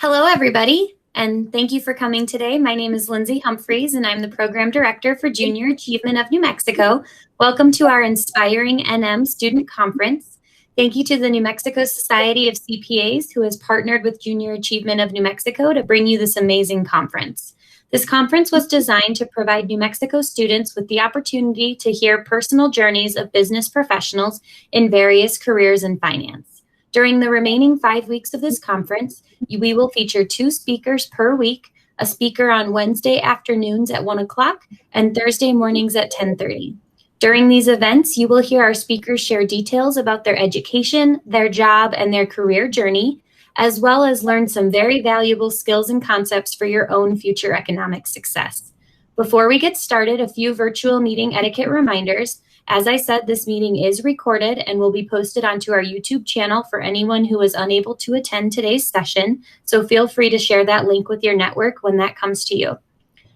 Hello, everybody, and thank you for coming today. My name is Lindsay Humphreys, and I'm the Program Director for Junior Achievement of New Mexico. Welcome to our Inspiring NM Student Conference. Thank you to the New Mexico Society of CPAs, who has partnered with Junior Achievement of New Mexico to bring you this amazing conference. This conference was designed to provide New Mexico students with the opportunity to hear personal journeys of business professionals in various careers in finance. During the remaining 5 weeks of this conference, we will feature 2 speakers per week, a speaker on Wednesday afternoons at 1 o'clock and Thursday mornings at 10:30. During these events, you will hear our speakers share details about their education, their job, and their career journey, as well as learn some very valuable skills and concepts for your own future economic success. Before we get started, a few virtual meeting etiquette reminders. As I said, this meeting is recorded and will be posted onto our YouTube channel for anyone who is unable to attend today's session, so feel free to share that link with your network when that comes to you.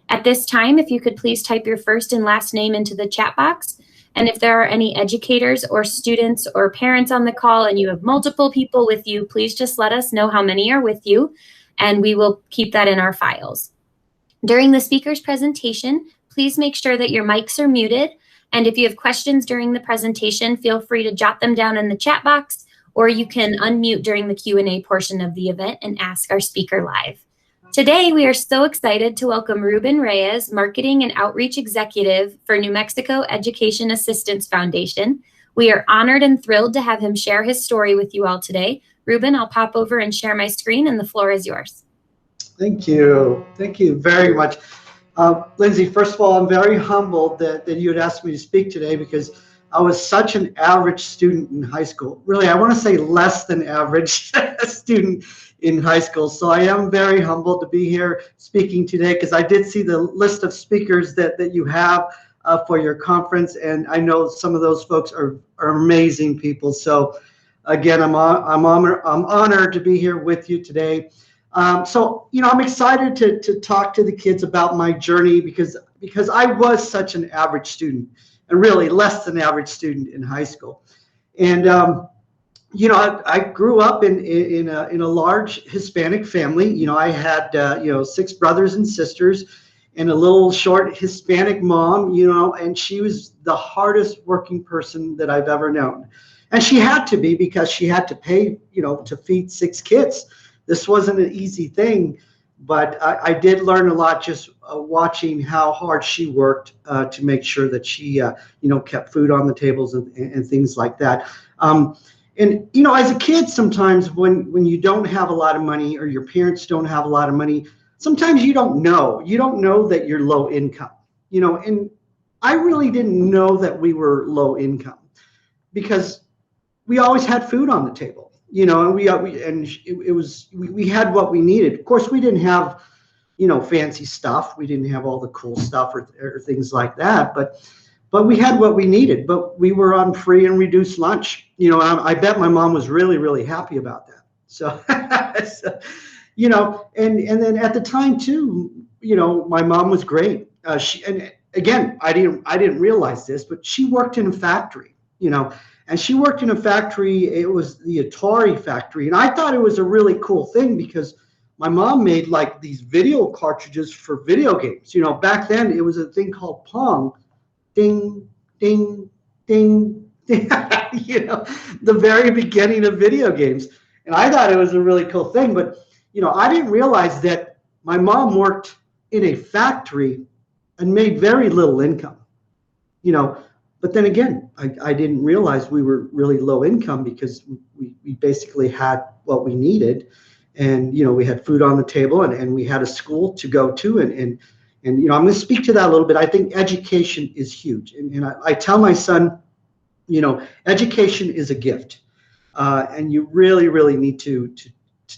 At this time, if you could please type your first and last name into the chat box, and if there are any educators or students or parents on the call and you have multiple people with you, please just let us know how many are with you, and we will keep that in our files. During the speaker's presentation, please make sure that your mics are muted. And if you have questions during the presentation, feel free to jot them down in the chat box, or you can unmute during the Q&A portion of the event and ask our speaker live. Today, we are so excited to welcome Ruben Reyes, Marketing and Outreach Executive for New Mexico Education Assistance Foundation. We are honored and thrilled to have him share his story with you all today. Ruben, I'll pop over and share my screen, and the floor is yours. Thank you. Thank you very much. Lindsay, first of all, I'm very humbled that you had asked me to speak today because I was such an average student in high school. Really, I want to say less than average student in high school. So I am very humbled to be here speaking today because I did see the list of speakers that you have for your conference, and I know some of those folks are amazing people. So again, I'm honored to be here with you today. So, I'm excited to talk to the kids about my journey because I was such an average student, and really less than average student in high school. And, I grew up in a large Hispanic family. I had, 6 brothers and sisters and a little short Hispanic mom, and she was the hardest working person that I've ever known. And she had to be because she had to pay, to feed 6 kids. This wasn't an easy thing, but I did learn a lot just watching how hard she worked to make sure that she, kept food on the tables and things like that. And, as a kid, sometimes when you don't have a lot of money or your parents don't have a lot of money, sometimes you don't know that you're low income, and I really didn't know that we were low income because we always had food on the table. And we had what we needed. Of course, we didn't have, fancy stuff. We didn't have all the cool stuff or things like that. But we had what we needed. But we were on free and reduced lunch. I bet my mom was really, really happy about that. So, and then at the time too, my mom was great. And again, I didn't realize this, but she worked in a factory. And she worked in a factory. It was the Atari factory. And I thought it was a really cool thing because my mom made like these video cartridges for video games. Back then it was a thing called Pong. Ding, ding, ding, ding. The very beginning of video games. And I thought it was a really cool thing. But, I didn't realize that my mom worked in a factory and made very little income. But then again, I didn't realize we were really low income because we basically had what we needed. And, we had food on the table and we had a school to go to. And I'm going to speak to that a little bit. I think education is huge. And I tell my son, education is a gift. And you really, really need to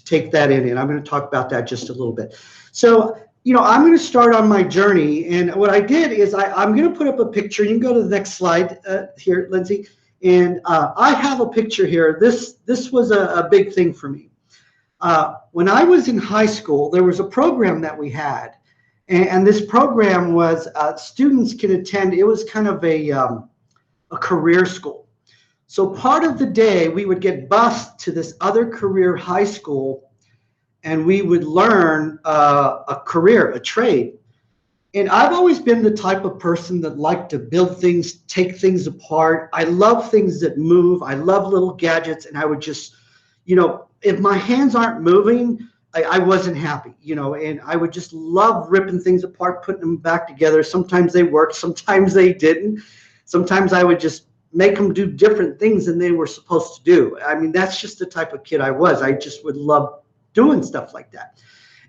take that in. And I'm going to talk about that just a little bit. So, I'm going to start on my journey. And what I did is I'm going to put up a picture. You can go to the next slide here, Lindsay. And I have a picture here. This was a big thing for me. When I was in high school, there was a program that we had. And this program was students can attend. It was kind of a career school. So part of the day, we would get bused to this other career high school. and we would learn a career, a trade. And I've always been the type of person that liked to build things, take things apart. I love things that move. I love little gadgets. And I would just, if my hands aren't moving, I wasn't happy, and I would just love ripping things apart, putting them back together. Sometimes they worked, sometimes they didn't. Sometimes I would just make them do different things than they were supposed to do. I mean, that's just the type of kid I was. I just would love doing stuff like that.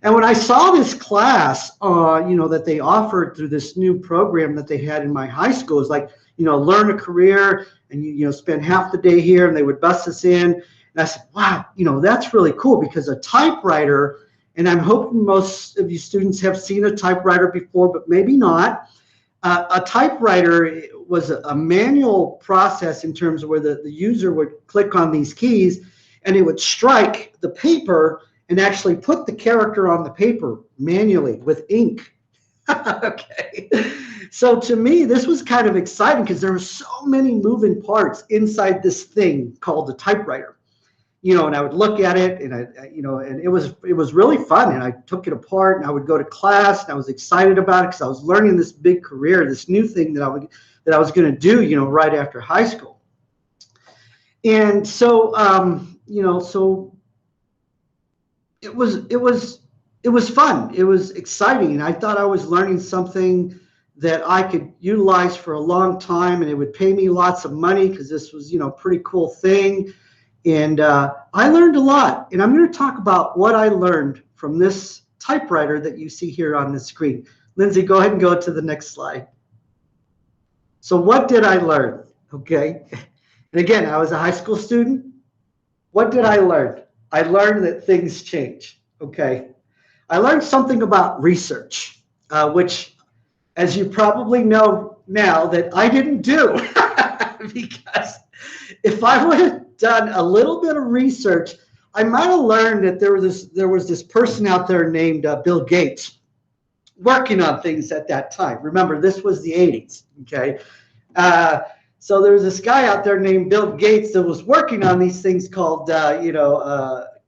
And when I saw this class, that they offered through this new program that they had in my high school, is like, learn a career, and you spend half the day here, and they would bus us in. And I said, wow, that's really cool, because a typewriter, and I'm hoping most of you students have seen a typewriter before, but maybe not. A typewriter was a manual process in terms of where the user would click on these keys, and it would strike the paper and actually put the character on the paper manually with ink. Okay. So to me, this was kind of exciting, because there were so many moving parts inside this thing called the typewriter. And I would look at it, and and it was really fun. And I took it apart, and I would go to class, and I was excited about it, because I was learning this big career, this new thing that I was going to do, right after high school. And so, so it was fun. It was exciting, and I thought I was learning something that I could utilize for a long time, and it would pay me lots of money, because this was, a pretty cool thing. And I learned a lot, and I'm going to talk about what I learned from this typewriter that you see here on the screen. Lindsay, go ahead and go to the next slide. So what did I learn? Okay. And again, I was a high school student. What did I learn? I learned that things change. Okay. I learned something about research, which, as you probably know now, that I didn't do. Because if I would have done a little bit of research, I might have learned that there was this person out there named Bill Gates working on things at that time. Remember, this was the 80s. Okay. So there was this guy out there named Bill Gates that was working on these things called,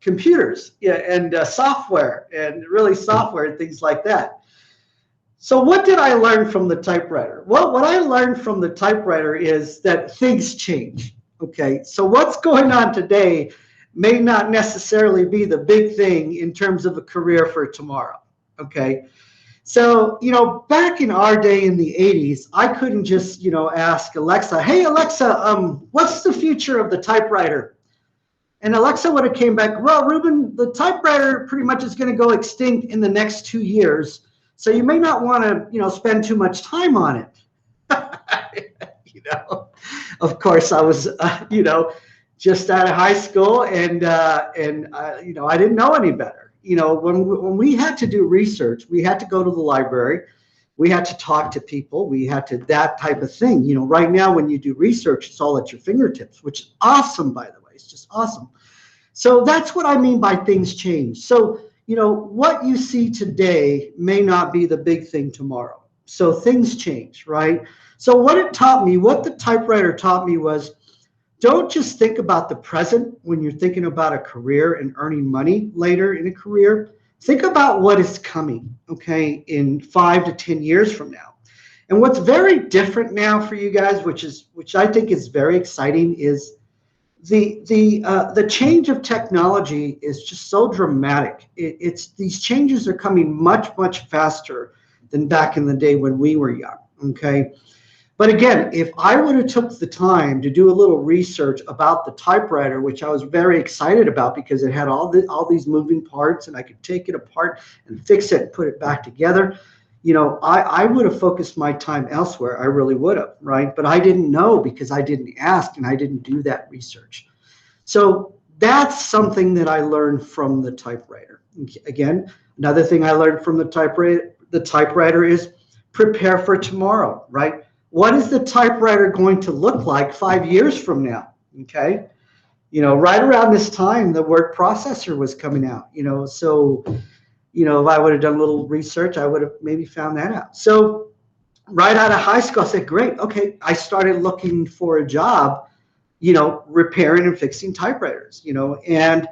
computers, and software, and really software and things like that. So what did I learn from the typewriter? Well, what I learned from the typewriter is that things change. Okay, so what's going on today may not necessarily be the big thing in terms of a career for tomorrow. Okay, so back in our day in the 80s, I couldn't just ask Alexa, hey Alexa, what's the future of the typewriter? And Alexa would have came back, well, Ruben, the typewriter pretty much is going to go extinct in the next 2 years. So you may not want to, spend too much time on it. Of course, I was, just out of high school, and I didn't know any better. When we had to do research, we had to go to the library, we had to talk to people, we had to that type of thing. Right now, when you do research, it's all at your fingertips, which is awesome, by the way. It's just awesome. So that's what I mean by things change. So what you see today may not be the big thing tomorrow. So things change, right? So what the typewriter taught me was, don't just think about the present when you're thinking about a career and earning money later in a career. Think about what is coming, okay, in 5 to 10 years from now. And what's very different now for you guys, which I think is very exciting, is the change of technology is just so dramatic. These changes are coming much, much faster than back in the day when we were young. Okay. But again, if I would have took the time to do a little research about the typewriter, which I was very excited about because it had all these moving parts, and I could take it apart and fix it and put it back together, I would have focused my time elsewhere. I really would have, right? But I didn't know because I didn't ask and I didn't do that research. So that's something that I learned from the typewriter. Again, another thing I learned from the typewriter is prepare for tomorrow, right? What is the typewriter going to look like 5 years from now? Okay. Right around this time, the word processor was coming out, so, if I would have done a little research, I would have maybe found that out. So right out of high school, I said, great. Okay. I started looking for a job, repairing and fixing typewriters, and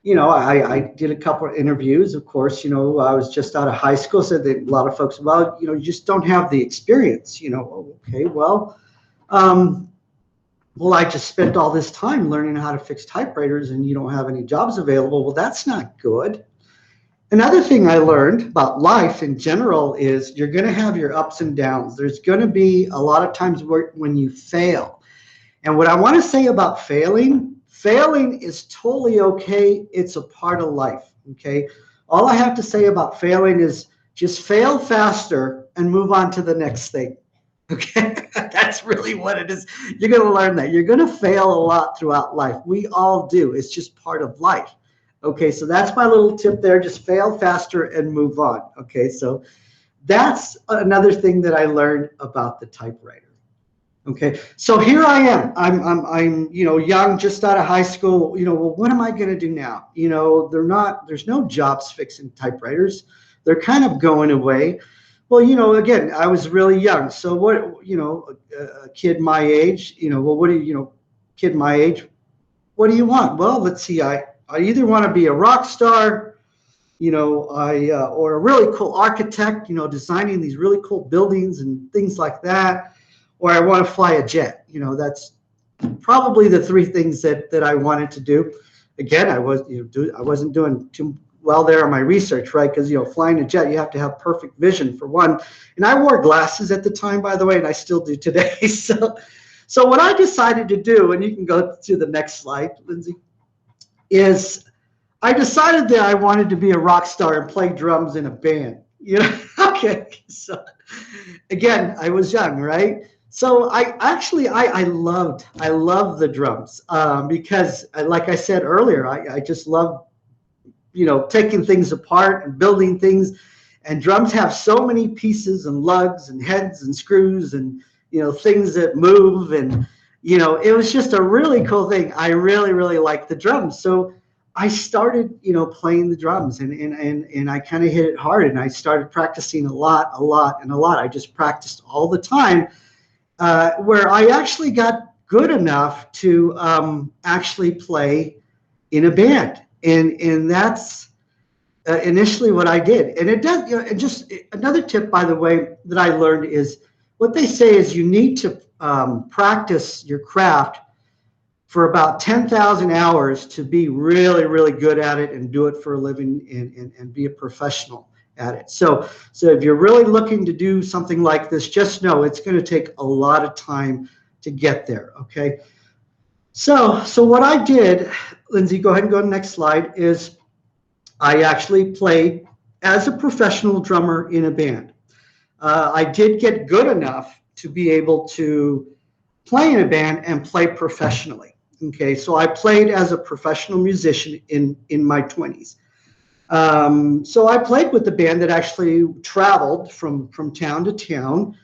I did a couple of interviews. Of course, I was just out of high school, so that a lot of folks, well, you just don't have the experience. Okay, um, well, I just spent all this time learning how to fix typewriters, and you don't have any jobs available. Well, that's not good. Another thing I learned about life in general is you're going to have your ups and downs. There's going to be a lot of times when you fail. And what I want to say about failing is totally okay. It's a part of life, okay? All I have to say about failing is just fail faster and move on to the next thing, okay? That's really what it is. You're going to learn that. You're going to fail a lot throughout life. We all do. It's just part of life. Okay, so that's my little tip there. Just fail faster and move on. Okay, so that's another thing that I learned about the typewriter. Okay, so here I am. I'm young, just out of high school. Well, what am I going to do now? There's no jobs fixing typewriters. They're kind of going away. Well, again, I was really young. So what, a kid my age, kid my age, what do you want? Well, let's see. I either want to be a rock star, or a really cool architect, designing these really cool buildings and things like that, or I want to fly a jet. That's probably the three things that I wanted to do. Again, I wasn't doing too well there on my research, right? Because flying a jet, you have to have perfect vision for one. And I wore glasses at the time, by the way, and I still do today. So what I decided to do, and you can go to the next slide, Lindsay, is I decided that I wanted to be a rock star and play drums in a band. Okay. So again, I was young, right? So I loved the drums because, like I said earlier, I just love taking things apart and building things. And drums have so many pieces and lugs and heads and screws and things that move, and it was just a really cool thing. I really, really liked the drums. So I started, playing the drums, and I kind of hit it hard, and I started practicing a lot. I just practiced all the time, where I actually got good enough to actually play in a band. And that's initially what I did. And it does, and just another tip, by the way, that I learned is what they say is you need to practice your craft for about 10,000 hours to be really, really good at it and do it for a living and be a professional at it. So if you're really looking to do something like this, just know it's going to take a lot of time to get there, okay? So what I did, Lindsay, go ahead and go to the next slide, is I actually played as a professional drummer in a band. I did get good enough to be able to play in a band and play professionally. Okay, so I played as a professional musician in my 20s. So I played with the band that actually traveled from town to town,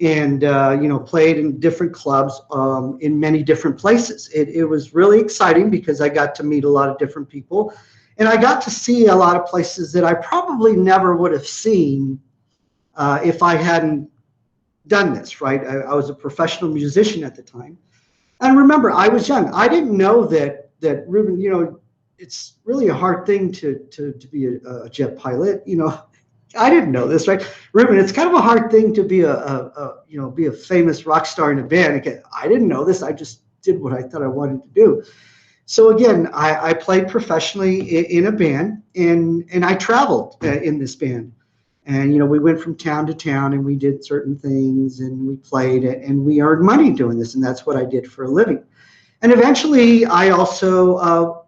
and played in different clubs in many different places. It was really exciting because I got to meet a lot of different people, and I got to see a lot of places that I probably never would have seen if I hadn't done this, right? I was a professional musician at the time. And remember, I was young. I didn't know that Ruben, it's really a hard thing to be a jet pilot. I didn't know this, right? Ruben, it's kind of a hard thing to be be a famous rock star in a band. Again, I didn't know this. I just did what I thought I wanted to do. So again, I played professionally in a band, and I traveled in this band. And, we went from town to town, and we did certain things, and we played it, and we earned money doing this. And that's what I did for a living. And eventually I also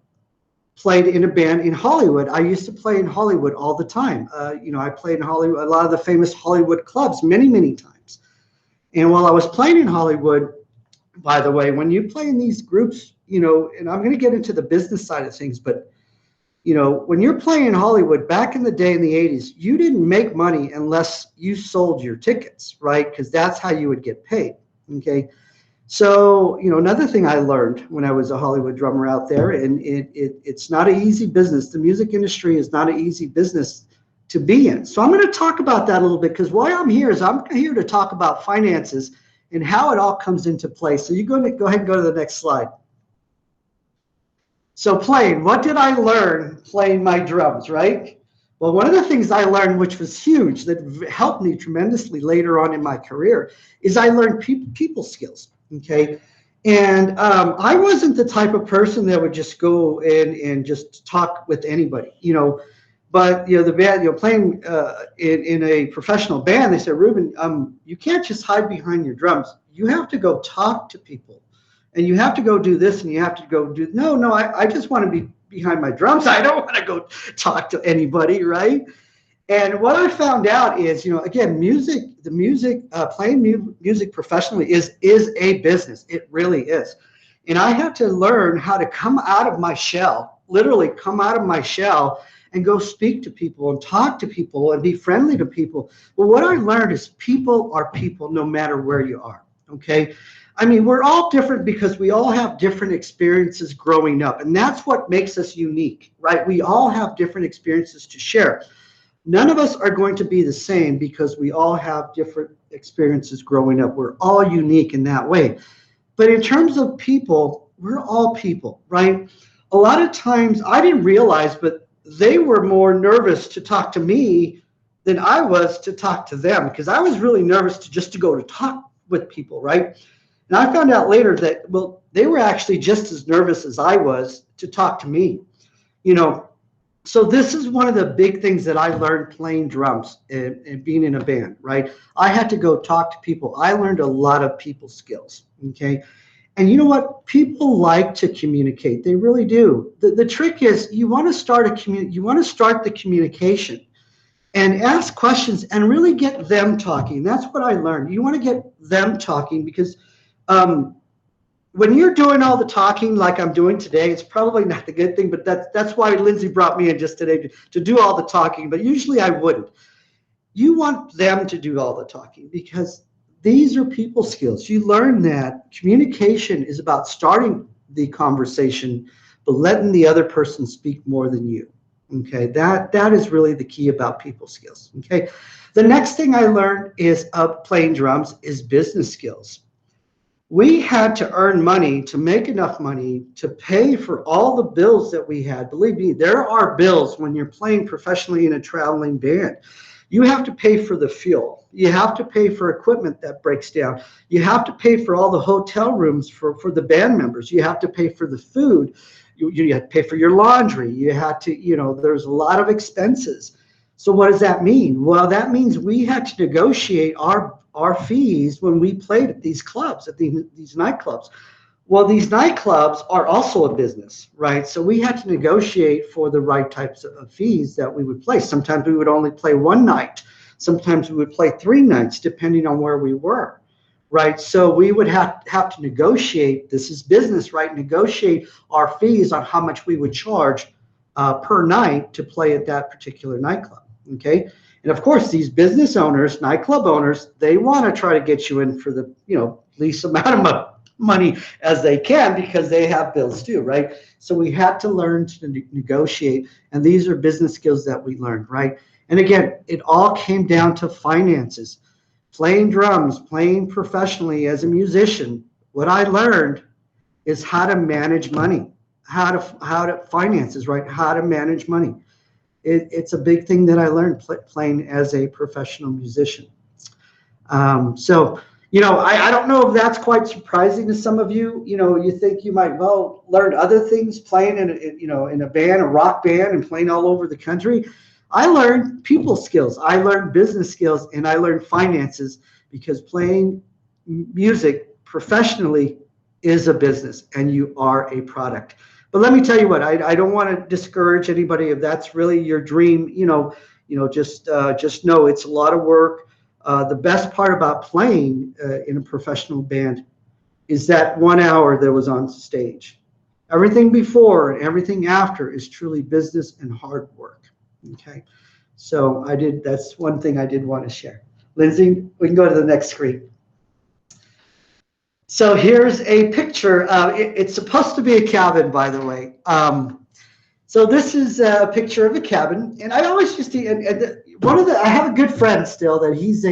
played in a band in Hollywood. I used to play in Hollywood all the time. I played in Hollywood, a lot of the famous Hollywood clubs, many, many times. And while I was playing in Hollywood, by the way, when you play in these groups, and I'm going to get into the business side of things, but when you're playing in Hollywood back in the day in the 80s, you didn't make money unless you sold your tickets, right? Because that's how you would get paid, okay? So, another thing I learned when I was a Hollywood drummer out there, and it's not an easy business. The music industry is not an easy business to be in. So I'm going to talk about that a little bit, because why I'm here is I'm here to talk about finances and how it all comes into play. So you go ahead and go to the next slide. So playing, what did I learn playing my drums, right? Well, one of the things I learned, which was huge, that helped me tremendously later on in my career, is I learned people skills. Okay, and I wasn't the type of person that would just go in and just talk with anybody, But the band, playing in a professional band, they said, Ruben, you can't just hide behind your drums. You have to go talk to people, and you have to go do this, and you have to go do. No, I just want to be behind my drums. I don't want to go talk to anybody, right? And what I found out is, again, playing music professionally is a business. It really is. And I had to learn how to come out of my shell, literally come out of my shell and go speak to people and talk to people and be friendly to people. Well, what I learned is people are people no matter where you are, okay? I mean, we're all different because we all have different experiences growing up, and that's what makes us unique, right? We all have different experiences to share. None of us are going to be the same because we all have different experiences growing up. We're all unique in that way. But in terms of people, we're all people, right? A lot of times I didn't realize, but they were more nervous to talk to me than I was to talk to them, because I was really nervous to go to talk with people, right? And I found out later that, well, they were actually just as nervous as I was to talk to me, So this is one of the big things that I learned playing drums and being in a band, right? I had to go talk to people. I learned a lot of people skills, okay? And you know what? People like to communicate. They really do. The trick is you want to start the communication and ask questions and really get them talking. That's what I learned. You want to get them talking because when you're doing all the talking like I'm doing today, it's probably not the good thing, but that's why Lindsay brought me in just today to do all the talking, but usually I wouldn't. You want them to do all the talking because these are people skills. You learn that communication is about starting the conversation, but letting the other person speak more than you. Okay, that is really the key about people skills. Okay, the next thing I learned is playing drums is business skills. We had to earn money to make enough money to pay for all the bills that we had. Believe me, there are bills when you're playing professionally in a traveling band. You have to pay for the fuel. You have to pay for equipment that breaks down. You have to pay for all the hotel rooms for the band members. You have to pay for the food. You have to pay for your laundry. You have to, there's a lot of expenses. So what does that mean? Well, that means we had to negotiate our fees when we played at these clubs, at these nightclubs. Well, these nightclubs are also a business, right? So we had to negotiate for the right types of fees that we would play. Sometimes we would only play one night. Sometimes we would play 3 nights, depending on where we were, right? So we would have to negotiate. This is business, right? Negotiate our fees on how much we would charge per night to play at that particular nightclub, okay? And of course, these business owners, nightclub owners, they want to try to get you in for the least amount of money as they can because they have bills too, right? So we had to learn to negotiate, and these are business skills that we learned, right? And again, it all came down to finances. Playing drums, playing professionally as a musician, what I learned is how to manage money, how to finances, right? How to manage money. It's a big thing that I learned playing as a professional musician. I don't know if that's quite surprising to some of you. You think you might learn other things playing in a band, a rock band, and playing all over the country. I learned people skills. I learned business skills, and I learned finances because playing music professionally is a business, and you are a product. But let me tell you what, I don't want to discourage anybody if that's really your dream. Just know it's a lot of work. The best part about playing in a professional band is that 1 hour that was on stage. Everything before and everything after is truly business and hard work. Okay, so that's one thing I did want to share. Lindsay, we can go to the next screen. So here's a picture. It's supposed to be a cabin, by the way. So this is a picture of a cabin, and I always used to. I have a good friend still that he's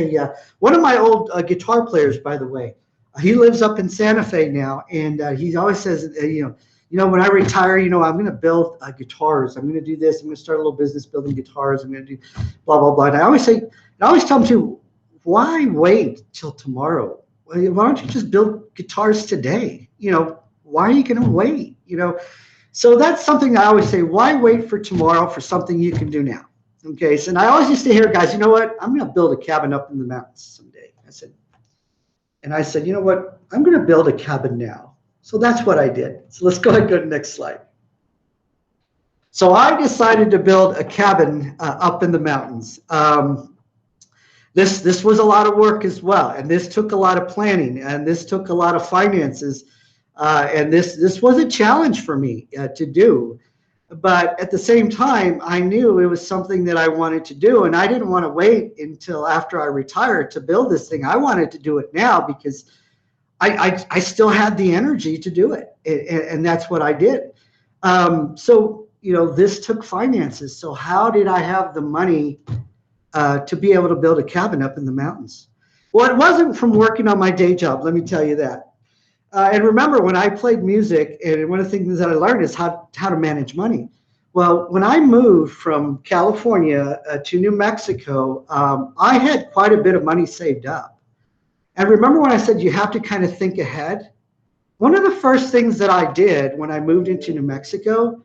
one of my old guitar players, by the way. He lives up in Santa Fe now, and he always says, when I retire, I'm going to build guitars. I'm going to do this. I'm going to start a little business building guitars. I'm going to do blah, blah, blah. And I always tell them too, why wait till tomorrow? Why don't you just build guitars today? Why are you going to wait? So that's something I always say, why wait for tomorrow for something you can do now? Okay. So, and I always used to hear guys, you know what? I'm going to build a cabin up in the mountains someday. I said, you know what? I'm going to build a cabin now. So that's what I did. So let's go ahead and go to the next slide. So I decided to build a cabin up in the mountains. This was a lot of work as well, and this took a lot of planning, and this took a lot of finances, and this was a challenge for me to do. But at the same time, I knew it was something that I wanted to do, and I didn't want to wait until after I retired to build this thing. I wanted to do it now because I still had the energy to do it, and that's what I did. So this took finances. So how did I have the money to be able to build a cabin up in the mountains? Well, it wasn't from working on my day job, let me tell you that. And remember, when I played music, and one of the things that I learned is how to manage money. Well, when I moved from California to New Mexico, I had quite a bit of money saved up. And remember when I said you have to kind of think ahead? One of the first things that I did when I moved into New Mexico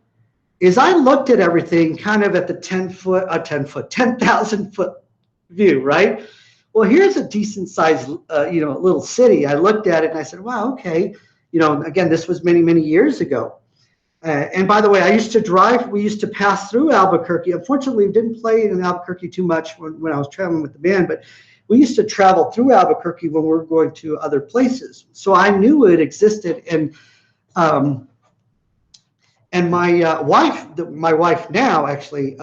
is I looked at everything kind of at the 10,000 foot view, right? Well, here's a decent sized, little city. I looked at it and I said, wow, okay. Again, this was many, many years ago. And by the way, I used to drive, we used to pass through Albuquerque. Unfortunately, we didn't play in Albuquerque too much when I was traveling with the band, but we used to travel through Albuquerque when we were going to other places. So I knew it existed. And my wife now actually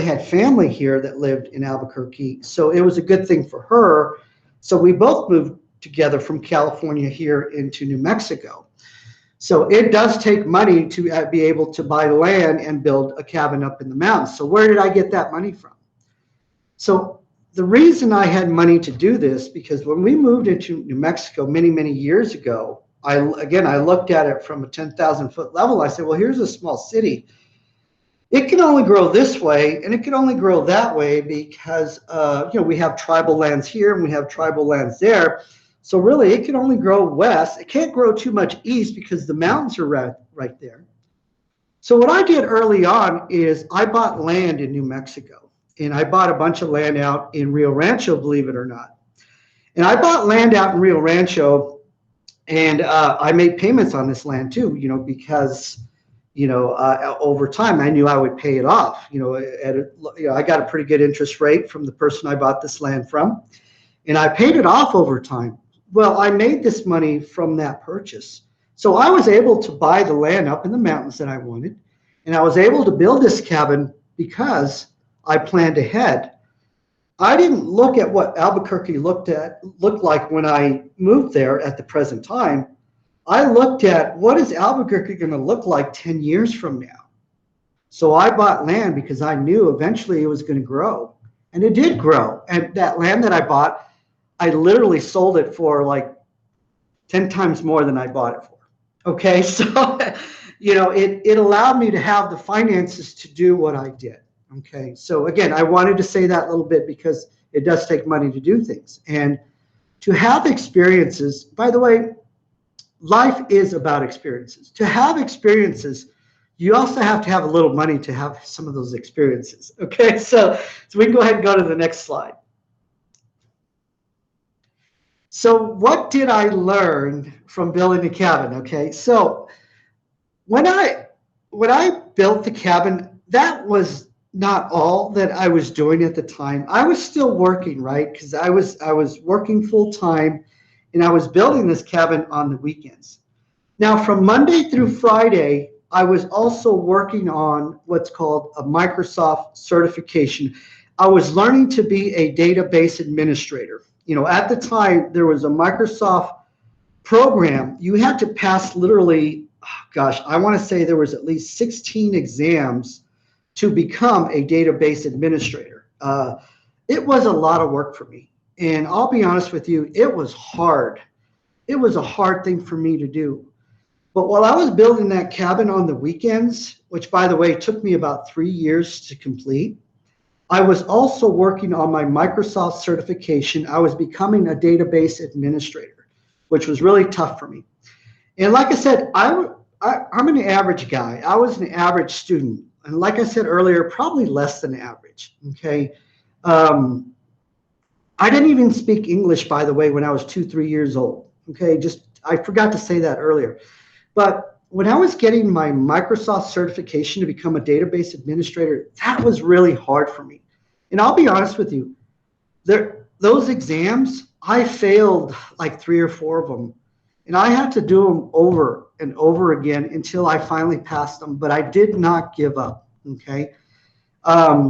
had family here that lived in Albuquerque. So it was a good thing for her. So we both moved together from California here into New Mexico. So it does take money to be able to buy land and build a cabin up in the mountains. So where did I get that money from? So the reason I had money to do this, because when we moved into New Mexico many, many years ago, I looked at it from a 10,000 foot level. I said, well, here's a small city. It can only grow this way, and it can only grow that way because, we have tribal lands here and we have tribal lands there. So really, it can only grow west. It can't grow too much east because the mountains are right there. So what I did early on is I bought land in New Mexico, and I bought a bunch of land out in Rio Rancho, believe it or not. And I bought land out in Rio Rancho, and I made payments on this land too, because over time I knew I would pay it off. I got a pretty good interest rate from the person I bought this land from, and I paid it off over time. Well, I made this money from that purchase. So I was able to buy the land up in the mountains that I wanted, and I was able to build this cabin because I planned ahead. I didn't look at what Albuquerque looked like when I moved there at the present time. I looked at what is Albuquerque going to look like 10 years from now. So I bought land because I knew eventually it was going to grow, and it did grow. And that land that I bought, I literally sold it for like 10 times more than I bought it for. Okay, so it allowed me to have the finances to do what I did. Okay, so again, I wanted to say that a little bit because it does take money to do things. And to have experiences, by the way, life is about experiences. To have experiences, you also have to have a little money to have some of those experiences. Okay, so we can go ahead and go to the next slide. So what did I learn from building a cabin? Okay, so when I built the cabin, that was not all that I was doing at the time. I was still working, right? Because I was working full time, and I was building this cabin on the weekends. Now, from Monday through Friday, I was also working on what's called a Microsoft certification. I was learning to be a database administrator. At the time, there was a Microsoft program. You had to pass literally, I want to say there was at least 16 exams to become a database administrator. It was a lot of work for me. And I'll be honest with you, it was hard. It was a hard thing for me to do. But while I was building that cabin on the weekends, which by the way took me about 3 years to complete, I was also working on my Microsoft certification. I was becoming a database administrator, which was really tough for me. And like I said, I'm an average guy. I was an average student. And like I said earlier, probably less than average, okay? I didn't even speak English, by the way, when I was 2, 3 years old, okay? I forgot to say that earlier. But when I was getting my Microsoft certification to become a database administrator, that was really hard for me. And I'll be honest with you, those exams, I failed like 3 or 4 of them. And I had to do them over and over again until I finally passed them. But I did not give up, okay?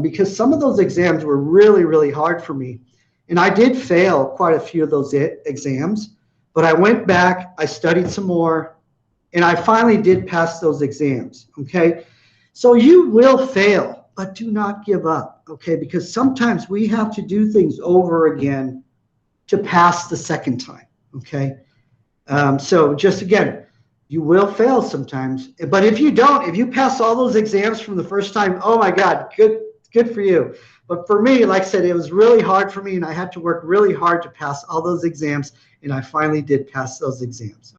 Because some of those exams were really, really hard for me. And I did fail quite a few of those exams. But I went back, I studied some more, and I finally did pass those exams, okay? So you will fail, but do not give up, okay? Because sometimes we have to do things over again to pass the second time, okay? So just again, you will fail sometimes, but if you don't, if you pass all those exams from the first time, oh my God, good for you. But for me, like I said, it was really hard for me, and I had to work really hard to pass all those exams, and I finally did pass those exams.